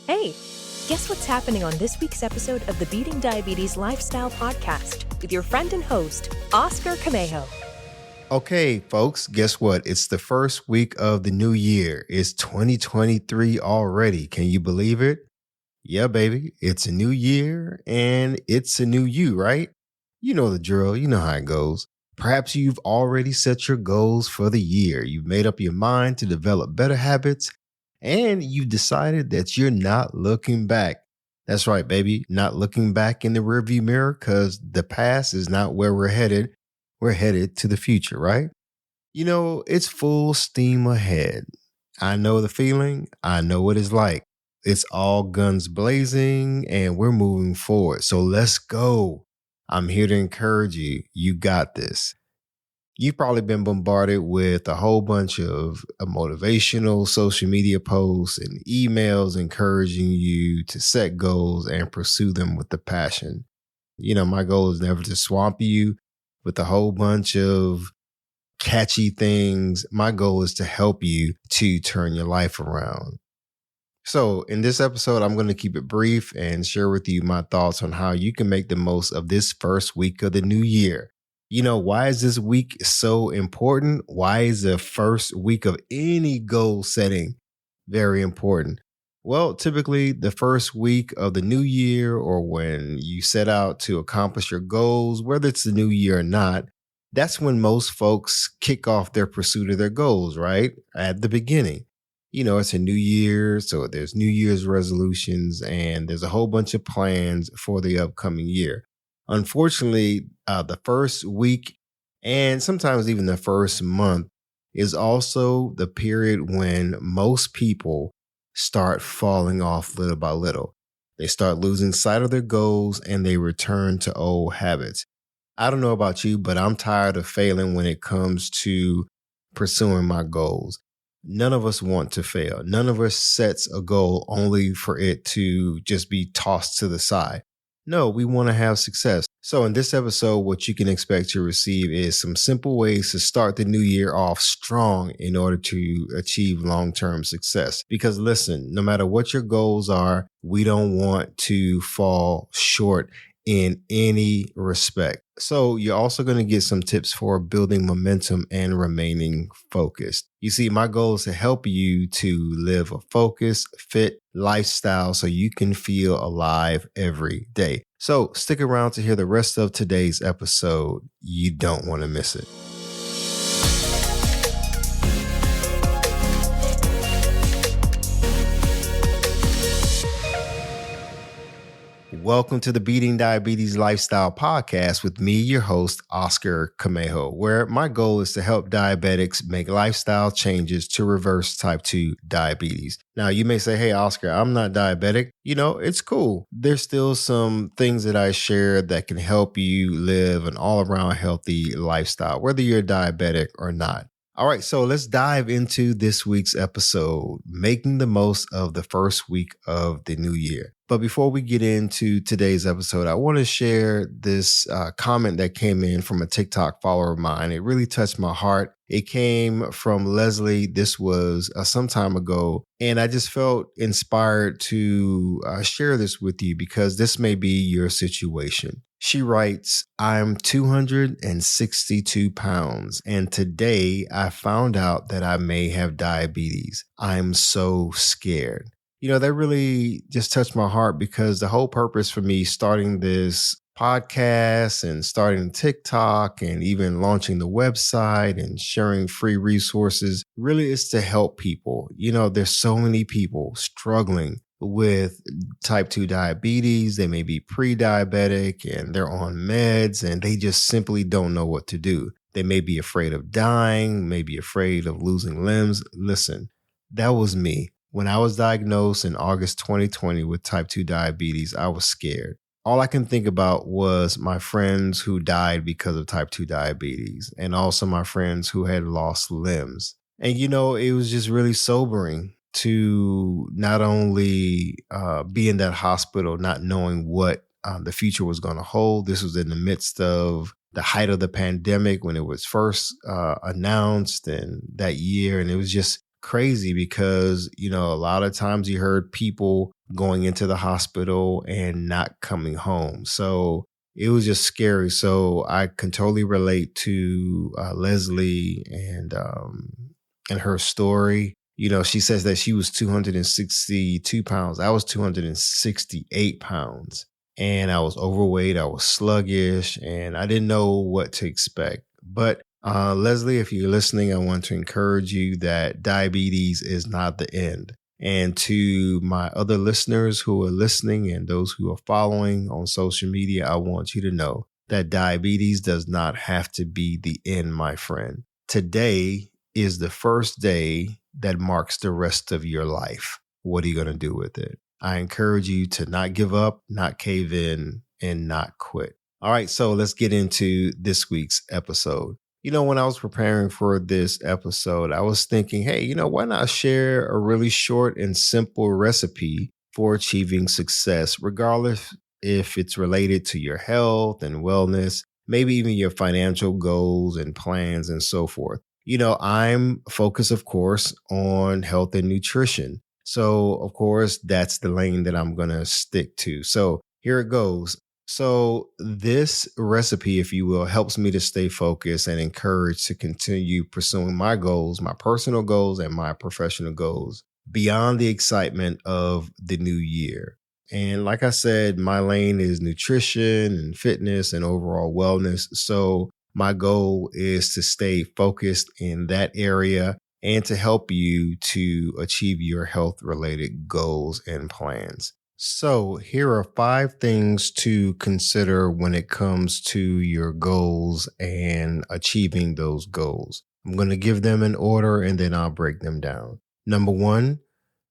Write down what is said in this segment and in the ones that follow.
Hey, guess what's happening on this week's episode of the Beating Diabetes Lifestyle Podcast with your friend and host, Oscar Camejo. Okay, folks, guess what? It's the first week of the new year. It's 2023 already. Can you believe it? Yeah, baby. It's a new year and it's a new you, right? You know the drill. You know how it goes. Perhaps you've already set your goals for the year. You've made up your mind to develop better habits and you've decided that you're not looking back. That's right, baby. Not looking back in the rearview mirror because the past is not where we're headed. We're headed to the future, right? You know, it's full steam ahead. I know the feeling. I know what it's like. It's all guns blazing and we're moving forward. So let's go. I'm here to encourage you. You got this. You've probably been bombarded with a whole bunch of motivational social media posts and emails encouraging you to set goals and pursue them with the passion. You know, my goal is never to swamp you with a whole bunch of catchy things. My goal is to help you to turn your life around. So in this episode, I'm going to keep it brief and share with you my thoughts on how you can make the most of this first week of the new year. You know, why is this week so important? Why is the first week of any goal setting very important? Well, typically the first week of the new year or when you set out to accomplish your goals, whether it's the new year or not, that's when most folks kick off their pursuit of their goals, right? At the beginning. You know, it's a new year, so there's New Year's resolutions and there's a whole bunch of plans for the upcoming year. Unfortunately, the first week and sometimes even the first month is also the period when most people start falling off little by little. They start losing sight of their goals and they return to old habits. I don't know about you, but I'm tired of failing when it comes to pursuing my goals. None of us want to fail. None of us sets a goal only for it to just be tossed to the side. No, we want to have success. So in this episode, what you can expect to receive is some simple ways to start the new year off strong in order to achieve long-term success. Because listen, no matter what your goals are, we don't want to fall short in any respect. So you're also going to get some tips for building momentum and remaining focused. You see, my goal is to help you to live a focused, fit lifestyle so you can feel alive every day. So stick around to hear the rest of today's episode. You don't want to miss it. Welcome to the Beating Diabetes Lifestyle Podcast with me, your host, Oscar Camejo, where my goal is to help diabetics make lifestyle changes to reverse type 2 diabetes. Now, you may say, hey, Oscar, I'm not diabetic. You know, it's cool. There's still some things that I share that can help you live an all-around healthy lifestyle, whether you're diabetic or not. All right, so let's dive into this week's episode, making the most of the first week of the new year. But before we get into today's episode, I want to share this comment that came in from a TikTok follower of mine. It really touched my heart. It came from Leslie. This was some time ago, and I just felt inspired to share this with you because this may be your situation. She writes, I'm 262 pounds, and today I found out that I may have diabetes. I'm so scared. You know, that really just touched my heart because the whole purpose for me starting this podcast and starting TikTok and even launching the website and sharing free resources really is to help people. You know, there's so many people struggling with type 2 diabetes. They may be pre-diabetic and they're on meds and they just simply don't know what to do. They may be afraid of dying, may be afraid of losing limbs. Listen, that was me. When I was diagnosed in August 2020 with type 2 diabetes, I was scared. All I can think about was my friends who died because of type 2 diabetes and also my friends who had lost limbs. And, you know, it was just really sobering to not only be in that hospital, not knowing what the future was going to hold. This was in the midst of the height of the pandemic when it was first announced and that year. And it was just crazy because, a lot of times you heard people going into the hospital and not coming home. So it was just scary. So I can totally relate to Leslie and her story. She says that she was 262 pounds. I was 268 pounds. And I was overweight. I was sluggish, and I didn't know what to expect. But Leslie, if you're listening, I want to encourage you that diabetes is not the end. And to my other listeners who are listening and those who are following on social media, I want you to know that diabetes does not have to be the end, my friend. Today is the first day that marks the rest of your life. What are you going to do with it? I encourage you to not give up, not cave in, and not quit. All right, so let's get into this week's episode. When I was preparing for this episode, I was thinking, hey, why not share a really short and simple recipe for achieving success, regardless if it's related to your health and wellness, maybe even your financial goals and plans and so forth. I'm focused, of course, on health and nutrition. So, of course, that's the lane that I'm going to stick to. So here it goes. So this recipe, if you will, helps me to stay focused and encouraged to continue pursuing my goals, my personal goals and my professional goals beyond the excitement of the new year. And like I said, my lane is nutrition and fitness and overall wellness. So my goal is to stay focused in that area and to help you to achieve your health-related goals and plans. So here are 5 things to consider when it comes to your goals and achieving those goals. I'm going to give them in order and then I'll break them down. Number 1,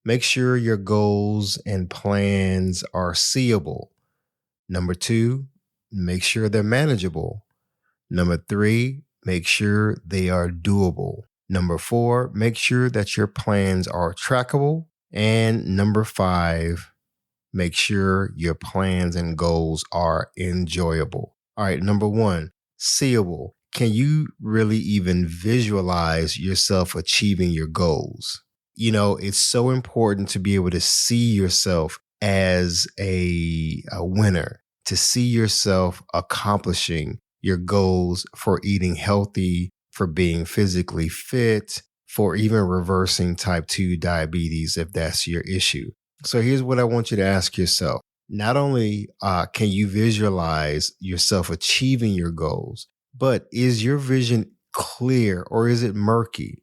make sure your goals and plans are seeable. Number 2, make sure they're manageable. Number 3, make sure they are doable. Number 4, make sure that your plans are trackable. And number 5, make sure your plans and goals are enjoyable. All right, number 1, seeable. Can you really even visualize yourself achieving your goals? It's so important to be able to see yourself as a winner, to see yourself accomplishing your goals for eating healthy, for being physically fit, for even reversing type 2 diabetes if that's your issue. So here's what I want you to ask yourself. Not only can you visualize yourself achieving your goals, but is your vision clear or is it murky?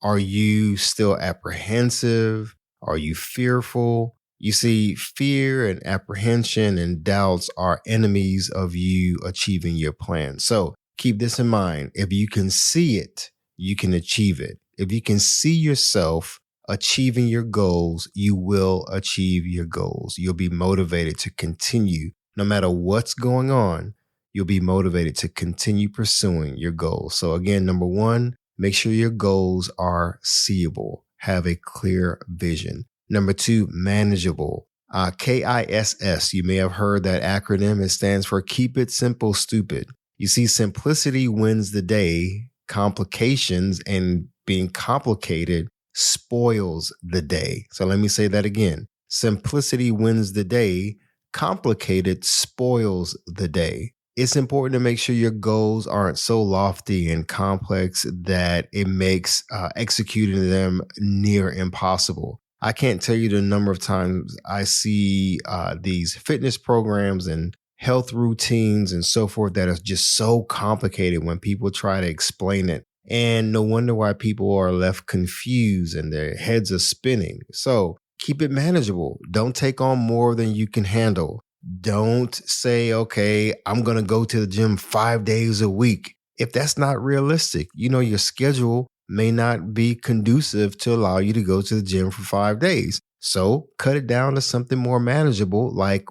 Are you still apprehensive? Are you fearful? You see, fear and apprehension and doubts are enemies of you achieving your plan. So keep this in mind. If you can see it, you can achieve it. If you can see yourself achieving your goals, you will achieve your goals. You'll be motivated to continue. No matter what's going on, you'll be motivated to continue pursuing your goals. So again, number 1, make sure your goals are seeable. Have a clear vision. Number 2, manageable. KISS. You may have heard that acronym. It stands for Keep It Simple, Stupid. You see, simplicity wins the day. Complications and being complicated spoils the day. So let me say that again. Simplicity wins the day. Complicated spoils the day. It's important to make sure your goals aren't so lofty and complex that it makes executing them near impossible. I can't tell you the number of times I see these fitness programs and health routines and so forth that are just so complicated when people try to explain it. And no wonder why people are left confused and their heads are spinning. So keep it manageable. Don't take on more than you can handle. Don't say, okay, I'm going to go to the gym 5 days a week. If that's not realistic, your schedule may not be conducive to allow you to go to the gym for 5 days. So cut it down to something more manageable, like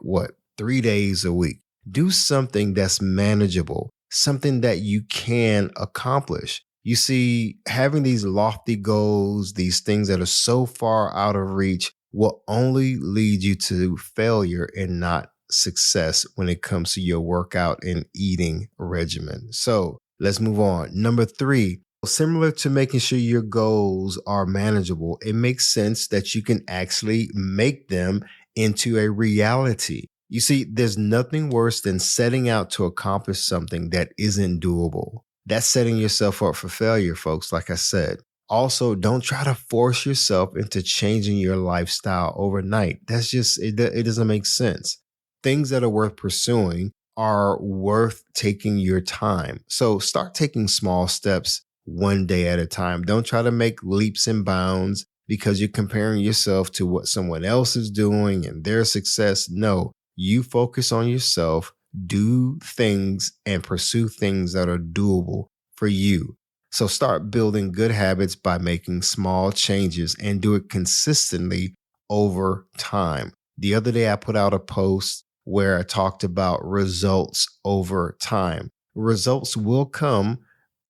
3 days a week. Do something that's manageable, something that you can accomplish. You see, having these lofty goals, these things that are so far out of reach will only lead you to failure and not success when it comes to your workout and eating regimen. So let's move on. Number 3, Similar to making sure your goals are manageable, it makes sense that you can actually make them into a reality. You see, there's nothing worse than setting out to accomplish something that isn't doable. That's setting yourself up for failure, folks, like I said. Also, don't try to force yourself into changing your lifestyle overnight. That's just, it doesn't make sense. Things that are worth pursuing are worth taking your time. So start taking small steps one day at a time. Don't try to make leaps and bounds because you're comparing yourself to what someone else is doing and their success. No, you focus on yourself, do things and pursue things that are doable for you. So start building good habits by making small changes and do it consistently over time. The other day, I put out a post where I talked about results over time. Results will come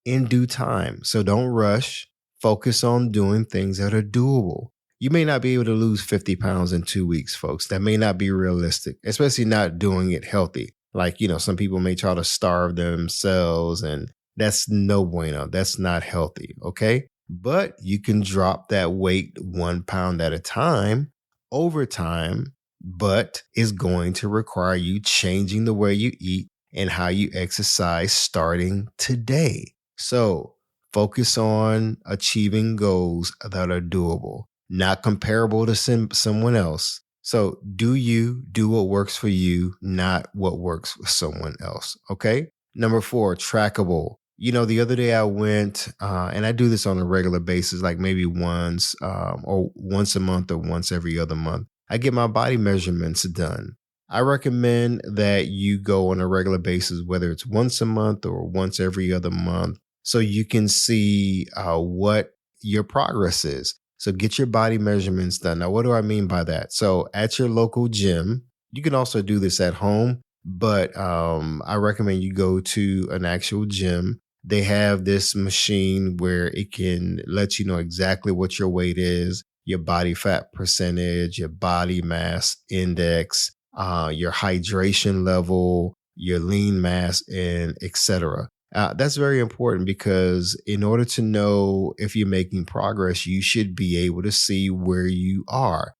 in due time. So don't rush. Focus on doing things that are doable. You may not be able to lose 50 pounds in 2 weeks, folks. That may not be realistic, especially not doing it healthy. Like, some people may try to starve themselves, and that's no bueno. That's not healthy. Okay. But you can drop that weight 1 pound at a time over time, but it's going to require you changing the way you eat and how you exercise starting today. So focus on achieving goals that are doable, not comparable to someone else. So do what works for you, not what works for someone else. Okay. Number 4, trackable. The other day I went, and I do this on a regular basis, like maybe once or once a month or once every other month. I get my body measurements done. I recommend that you go on a regular basis, whether it's once a month or once every other month, so you can see what your progress is. So get your body measurements done. Now, what do I mean by that? So at your local gym, you can also do this at home, but I recommend you go to an actual gym. They have this machine where it can let you know exactly what your weight is, your body fat percentage, your body mass index, your hydration level, your lean mass, and etc. That's very important because in order to know if you're making progress, you should be able to see where you are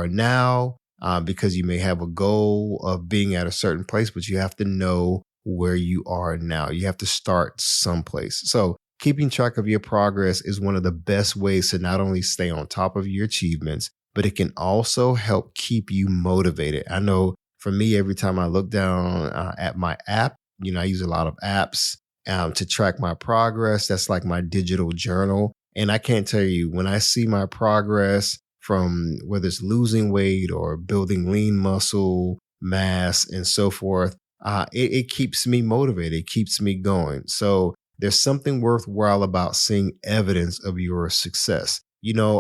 now, because you may have a goal of being at a certain place, but you have to know where you are now. You have to start someplace. So keeping track of your progress is one of the best ways to not only stay on top of your achievements, but it can also help keep you motivated. I know for me, every time I look down at my app, I use a lot of apps to track my progress. That's like my digital journal. And I can't tell you, when I see my progress from whether it's losing weight or building lean muscle mass and so forth, it keeps me motivated. It keeps me going. So there's something worthwhile about seeing evidence of your success.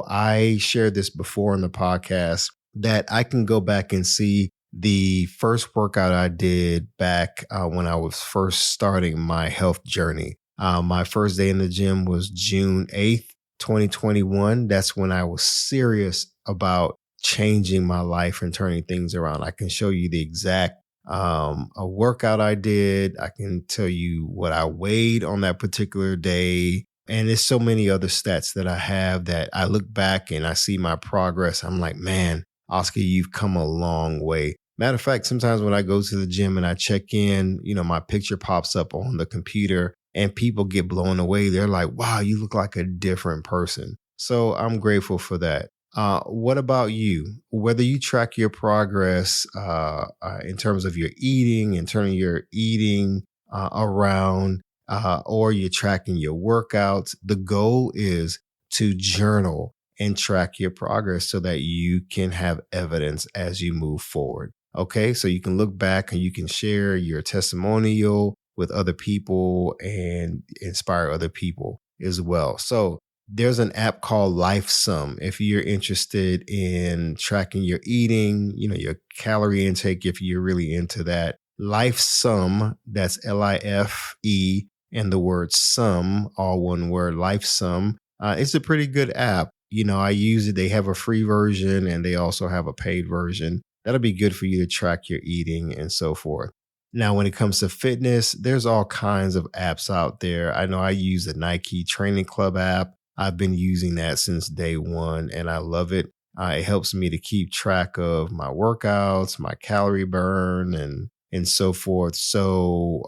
I shared this before in the podcast that I can go back and see the first workout I did back when I was first starting my health journey. My first day in the gym was June 8th, 2021. That's when I was serious about changing my life and turning things around. I can show you the exact a workout I did. I can tell you what I weighed on that particular day. And there's so many other stats that I have that I look back and I see my progress. I'm like, man, Oscar, you've come a long way. Matter of fact, sometimes when I go to the gym and I check in, my picture pops up on the computer and people get blown away. They're like, wow, you look like a different person. So I'm grateful for that. What about you? Whether you track your progress in terms of your eating and turning your eating around, or you're tracking your workouts, the goal is to journal and track your progress so that you can have evidence as you move forward. Okay, so you can look back and you can share your testimonial with other people and inspire other people as well. So there's an app called LifeSum. If you're interested in tracking your eating, your calorie intake, if you're really into that, LifeSum, that's LIFE and the word sum, all one word, LifeSum. It's a pretty good app. I use it. They have a free version and they also have a paid version. That'll be good for you to track your eating and so forth. Now, when it comes to fitness, there's all kinds of apps out there. I know I use the Nike Training Club app. I've been using that since day one and I love it. It helps me to keep track of my workouts, my calorie burn, and so forth. So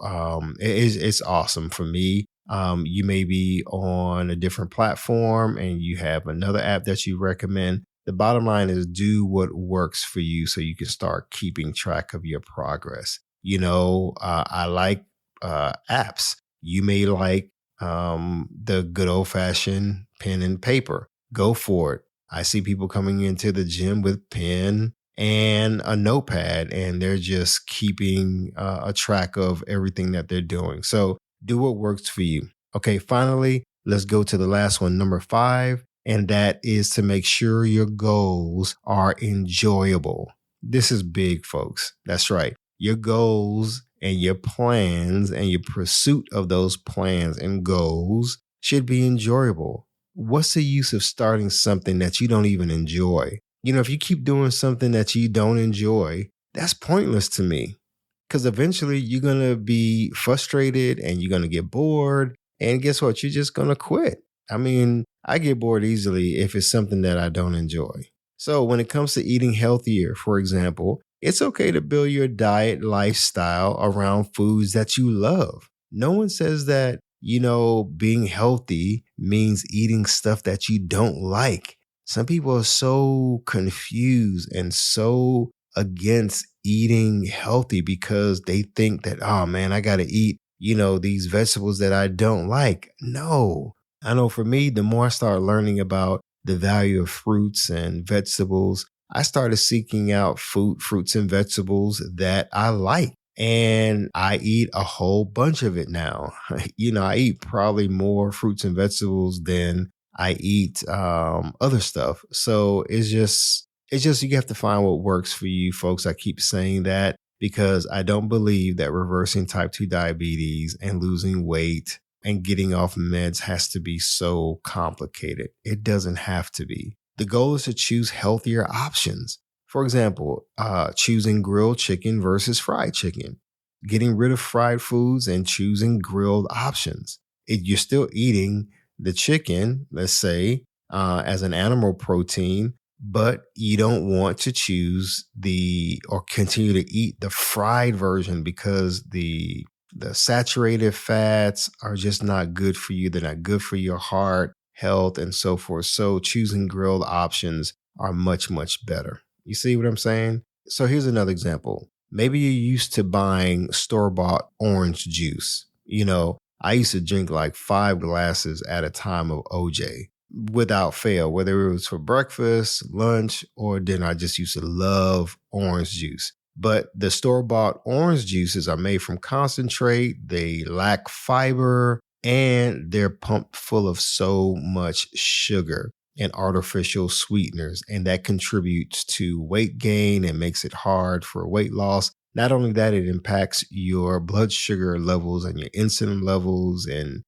it's awesome for me. You may be on a different platform and you have another app that you recommend. The bottom line is do what works for you so you can start keeping track of your progress. I like apps. You may like the good old fashioned pen and paper. Go for it. I see people coming into the gym with pen and a notepad, and they're just keeping a track of everything that they're doing. So do what works for you. Okay, finally, let's go to the last one, number 5, and that is to make sure your goals are enjoyable. This is big, folks. That's right. Your goals and your plans and your pursuit of those plans and goals should be enjoyable. What's the use of starting something that you don't even enjoy? If you keep doing something that you don't enjoy, that's pointless to me. Because eventually you're going to be frustrated and you're going to get bored. And guess what? You're just going to quit. I get bored easily if it's something that I don't enjoy. So when it comes to eating healthier, for example, it's okay to build your diet lifestyle around foods that you love. No one says that, being healthy means eating stuff that you don't like. Some people are so confused and so against eating healthy because they think that, oh man, I got to eat, these vegetables that I don't like. No, I know for me, the more I start learning about the value of fruits and vegetables, I started seeking out fruits and vegetables that I like. And I eat a whole bunch of it now. I eat probably more fruits and vegetables than I eat other stuff. So it's just you have to find what works for you, folks. I keep saying that because I don't believe that reversing type 2 diabetes and losing weight and getting off meds has to be so complicated. It doesn't have to be. The goal is to choose healthier options. For example, choosing grilled chicken versus fried chicken, getting rid of fried foods and choosing grilled options. You're still eating the chicken, let's say, as an animal protein, but you don't want to choose or continue to eat the fried version because the saturated fats are just not good for you. They're not good for your heart health and so forth. So choosing grilled options are much, much better. You see what I'm saying? So here's another example. Maybe you're used to buying store-bought orange juice. I used to drink like 5 glasses at a time of OJ without fail, whether it was for breakfast, lunch, or dinner. I just used to love orange juice. But the store-bought orange juices are made from concentrate. They lack fiber and they're pumped full of so much sugar and artificial sweeteners. And that contributes to weight gain and makes it hard for weight loss. Not only that, it impacts your blood sugar levels and your insulin levels and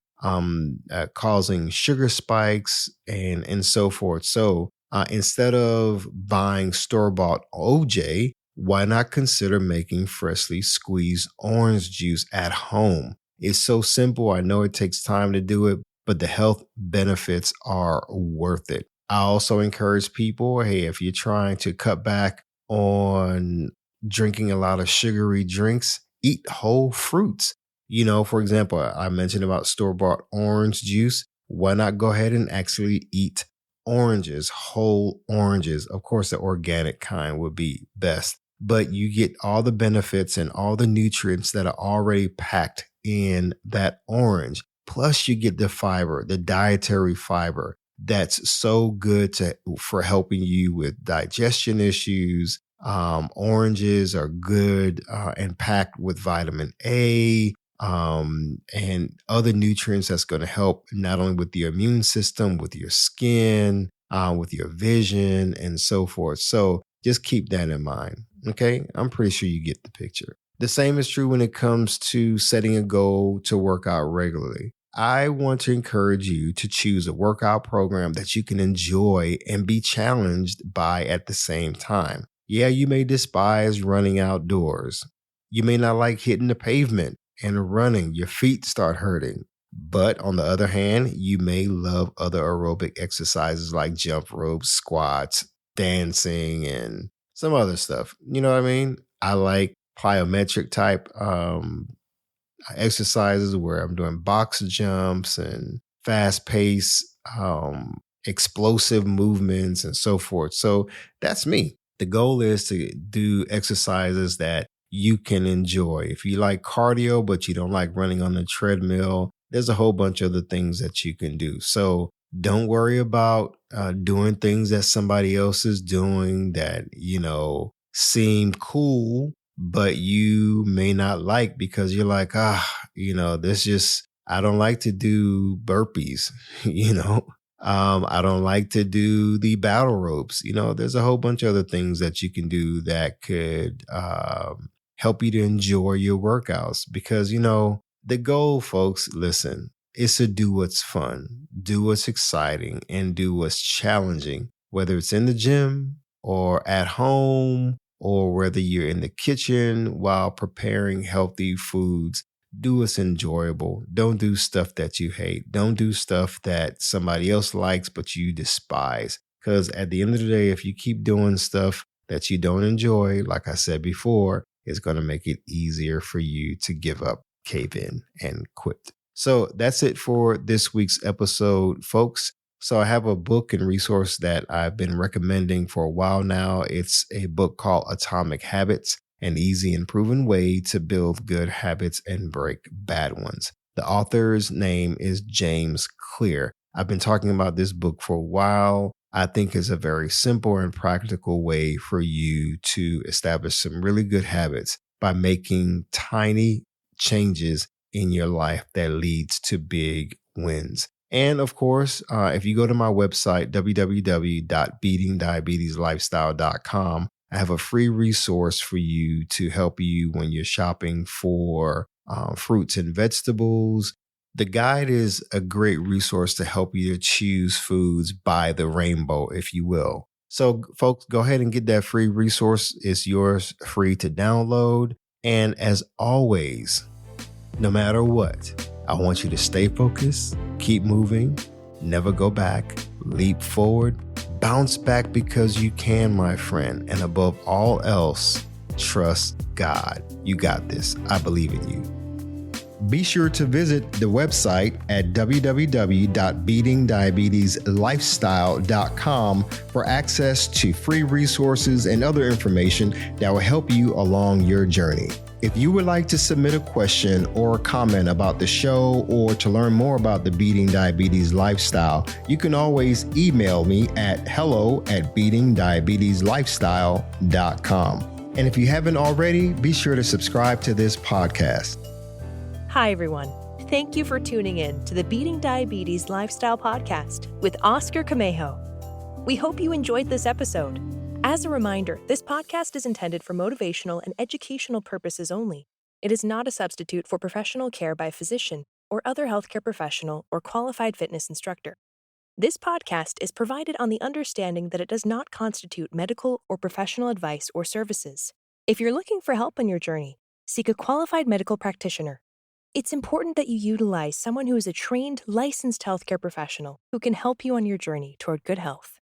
causing sugar spikes and so forth. So instead of buying store-bought OJ, why not consider making freshly squeezed orange juice at home? It's so simple. I know it takes time to do it, but the health benefits are worth it. I also encourage people, hey, if you're trying to cut back on drinking a lot of sugary drinks, eat whole fruits. For example, I mentioned about store-bought orange juice. Why not go ahead and actually eat oranges, whole oranges? Of course, the organic kind would be best, but you get all the benefits and all the nutrients that are already packed in that orange. Plus you get the fiber, the dietary fiber that's so good for helping you with digestion issues. Oranges are good and packed with vitamin A and other nutrients that's going to help not only with the immune system, with your skin, with your vision and so forth. So just keep that in mind. Okay. I'm pretty sure you get the picture. The same is true when it comes to setting a goal to work out regularly. I want to encourage you to choose a workout program that you can enjoy and be challenged by at the same time. Yeah, you may despise running outdoors. You may not like hitting the pavement and running. Your feet start hurting. But on the other hand, you may love other aerobic exercises like jump ropes, squats, dancing, and some other stuff. You know what I mean? I like plyometric type exercises where I'm doing box jumps and fast pace, explosive movements and so forth. So that's me. The goal is to do exercises that you can enjoy. If you like cardio, but you don't like running on the treadmill, there's a whole bunch of other things that you can do. So don't worry about doing things that somebody else is doing that, seem cool, but you may not like because you're like, I don't like to do burpees, I don't like to do the battle ropes. There's a whole bunch of other things that you can do that could help you to enjoy your workouts because, the goal, folks, listen, is to do what's fun, do what's exciting, and do what's challenging, whether it's in the gym or at home or whether you're in the kitchen while preparing healthy foods. Do what's enjoyable. Don't do stuff that you hate. Don't do stuff that somebody else likes but you despise. Because at the end of the day, if you keep doing stuff that you don't enjoy, like I said before, it's going to make it easier for you to give up, cave in, and quit. So that's it for this week's episode, folks. So I have a book and resource that I've been recommending for a while now. It's a book called Atomic Habits, an easy and proven way to build good habits and break bad ones. The author's name is James Clear. I've been talking about this book for a while. I think it's a very simple and practical way for you to establish some really good habits by making tiny changes in your life that leads to big wins. And of course, if you go to my website, www.beatingdiabetieslifestyle.com, I have a free resource for you to help you when you're shopping for fruits and vegetables. The guide is a great resource to help you to choose foods by the rainbow, if you will. So folks, go ahead and get that free resource. It's yours, free to download. And as always, no matter what, I want you to stay focused, keep moving, never go back, leap forward, bounce back because you can, my friend. And above all else, trust God. You got this. I believe in you. Be sure to visit the website at www.beatingdiabetieslifestyle.com for access to free resources and other information that will help you along your journey. If you would like to submit a question or a comment about the show or to learn more about the Beating Diabetes Lifestyle, you can always email me at hello@beatingdiabetieslifestyle.com. And if you haven't already, be sure to subscribe to this podcast. Hi, everyone. Thank you for tuning in to the Beating Diabetes Lifestyle Podcast with Oscar Camejo. We hope you enjoyed this episode. As a reminder, this podcast is intended for motivational and educational purposes only. It is not a substitute for professional care by a physician or other healthcare professional or qualified fitness instructor. This podcast is provided on the understanding that it does not constitute medical or professional advice or services. If you're looking for help on your journey, seek a qualified medical practitioner. It's important that you utilize someone who is a trained, licensed healthcare professional who can help you on your journey toward good health.